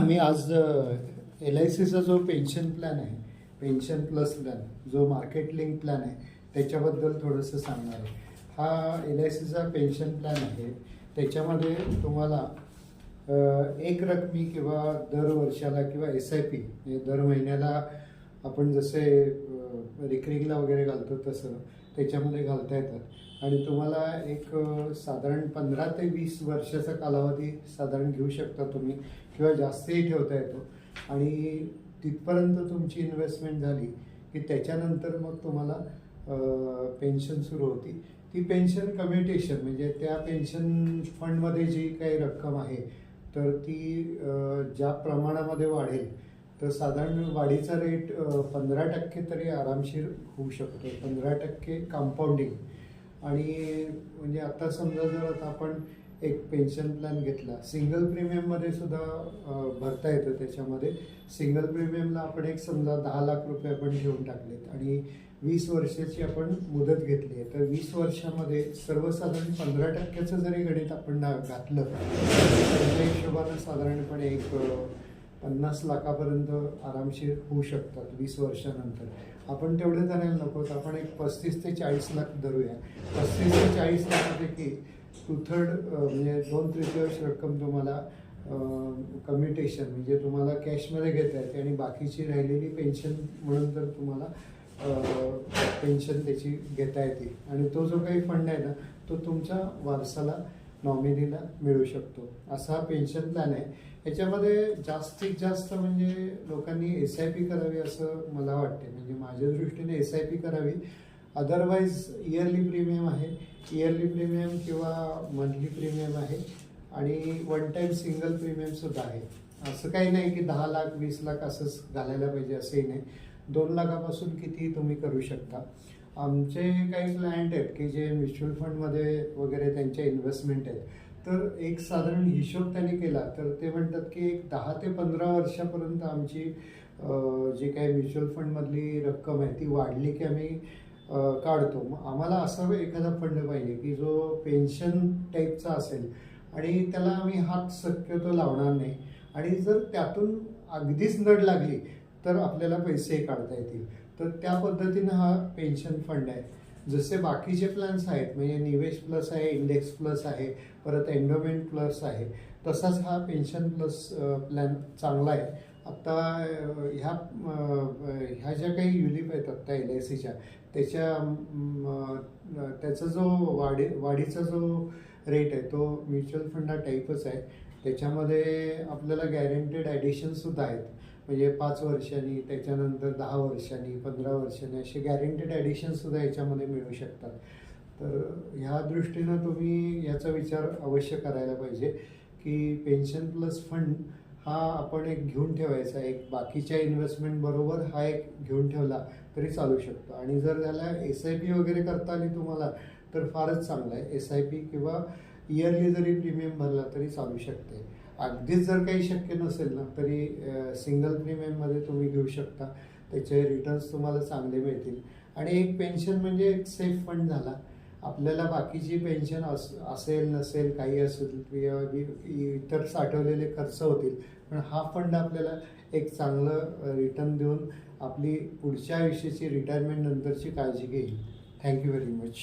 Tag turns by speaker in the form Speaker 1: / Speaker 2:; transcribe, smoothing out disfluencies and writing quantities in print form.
Speaker 1: मी आज LICचा जो pension plan आहे, पेन्शन प्लस प्लॅन, जो मार्केट लिंक प्लॅन आहे त्याच्याबद्दल थोडंसं सांगणार आहे. हा LICचा पेन्शन प्लॅन आहे. त्याच्यामध्ये तुम्हाला एक रकमी किंवा दर वर्षाला किंवा SIP म्हणजे दर महिन्याला आपण जसे रिकरिंगला वगैरे घालतो तसं त्याच्यामध्ये घालता येतात आणि तुम्हाला एक साधारण 15 ते 20 वर्षाचा कालावधी साधारण घेऊ शकता तुम्ही किंवा जास्तही ठेवता येतो. आणि तिथपर्यंत तुमची इन्व्हेस्टमेंट झाली की त्याच्यानंतर मग तुम्हाला पेन्शन सुरू होती. ती पेन्शन कम्युटेशन म्हणजे त्या पेन्शन फंडमध्ये जी काही रक्कम आहे तर ती ज्या प्रमाणामध्ये वाढेल तर साधारण वाढीचा रेट 15% तरी आरामशीर होऊ शकतो. 15% कंपाऊंडिंग. आणि म्हणजे आता समजा जर आता आपण एक पेन्शन प्लॅन घेतला, सिंगल प्रीमियममध्ये सुद्धा भरता येतं. त्याच्यामध्ये सिंगल प्रीमियमला आपण एक समजा 10 लाख रुपये आपण घेऊन टाकलेत आणि 20 वर्षाची आपण मुदत घेतली आहे, तर 20 वर्षामध्ये सर्वसाधारण 15%चं जरी गणित आपण घातलं त्याच्या हिशोबानं साधारणपणे एक 50 लाखापर्यंत आरामशीर होऊ शकतात 20 वर्षानंतर. आपण तेवढे धरायला नको, तर आपण एक 35 ते 40 लाख धरूया. 35 ते 40 लाखापैकी 2/3 म्हणजे 2/3 रक्कम तुम्हाला कम्युटेशन म्हणजे तुम्हाला कॅशमध्ये घेता येते आणि बाकीची राहिलेली पेन्शन म्हणून तर तुम्हाला पेन्शन त्याची घेता येते. आणि तो जो काही फंड आहे ना तो तुमच्या वारसाला नॉमिनीला मिळू शकतो. असा हा पेन्शन प्लॅन आहे. याच्यामध्ये जास्तीत जास्त म्हणजे लोकांनी SIP करावी असं मला वाटते. म्हणजे माझ्या दृष्टीने SIP करावी. अदरवाईज इयरली प्रीमियम आहे, इयरली प्रीमियम किंवा मंथली प्रीमियम आहे आणि वन टाईम सिंगल प्रीमियमसुद्धा आहे. असं काही नाही की 10 लाख 20 लाख असंच घालायला पाहिजे असंही नाही. 2 लाखापासून कितीही तुम्ही करू शकता. आमचे काही क्लायंट आहेत की जे म्युच्युअल फंडमध्ये वगैरे त्यांच्या इन्व्हेस्टमेंट आहेत, तर एक साधारण हिशोब त्यांनी केला तर ते म्हणतात की एक 10 ते 15 वर्षापर्यंत आमची जी काही म्युच्युअल फंडमधली रक्कम आहे ती वाढली की आम्ही काढतो. मग आम्हाला असा एखादा फंड पाहिजे की जो पेन्शन टाईपचा असेल आणि त्याला आम्ही हात शक्यतो लावणार नाही आणि जर त्यातून अगदीच नड लागली तर आपल्याला पैसेही काढता येतील. तर त्या पद्धतीनं हा पेन्शन फंड आहे. जसे बाकीचे प्लॅन्स आहेत म्हणजे निवेश प्लस आहे, इंडेक्स प्लस आहे, परत एंडोमेंट प्लस आहे, तसाच हा पेन्शन प्लस प्लॅन चांगला आहे. आता ह्या ज्या काही युलिप आहेत आत्ता LICच्या त्याचा जो वाढीचा जो रेट आहे तो म्युच्युअल फंडा टाईपच आहे. त्याच्यामध्ये आपल्याला गॅरंटेड ॲडिशनसुद्धा आहेत. म्हणजे 5 वर्षांनी, त्याच्यानंतर 10 वर्षांनी, 15 वर्षांनी असे गॅरंटेड ॲडिशनसुद्धा याच्यामध्ये मिळू शकतात. तर ह्या दृष्टीनं तुम्ही याचा विचार अवश्य करायला पाहिजे की पेन्शन प्लस फंड हा आपण एक घेऊन ठेवायचा. एक बाकीच्या इन्व्हेस्टमेंटबरोबर हा एक घेऊन ठेवला तरी चालू शकतो. आणि जर त्याला SIP वगैरे करता आली तुम्हाला तर फारच चांगलं आहे. SIP किंवा इयरली जरी प्रीमियम भरला तरी चालू शकते. अगदीच जर काही शक्य नसेल ना तरी सिंगल प्रीमियममध्ये तुम्ही घेऊ शकता. त्याचे रिटर्न्स तुम्हाला चांगले मिळतील. आणि एक पेन्शन म्हणजे एक सेफ फंड झाला. आपल्याला बाकीची पेन्शन असेल नसेल काही असेल किंवा इतर साठवलेले खर्च होतील, पण हा फंड आपल्याला एक चांगलं रिटर्न देऊन आपली पुढच्या आयुष्याची रिटायरमेंट नंतरची काळजी घेईल. Thank you very much.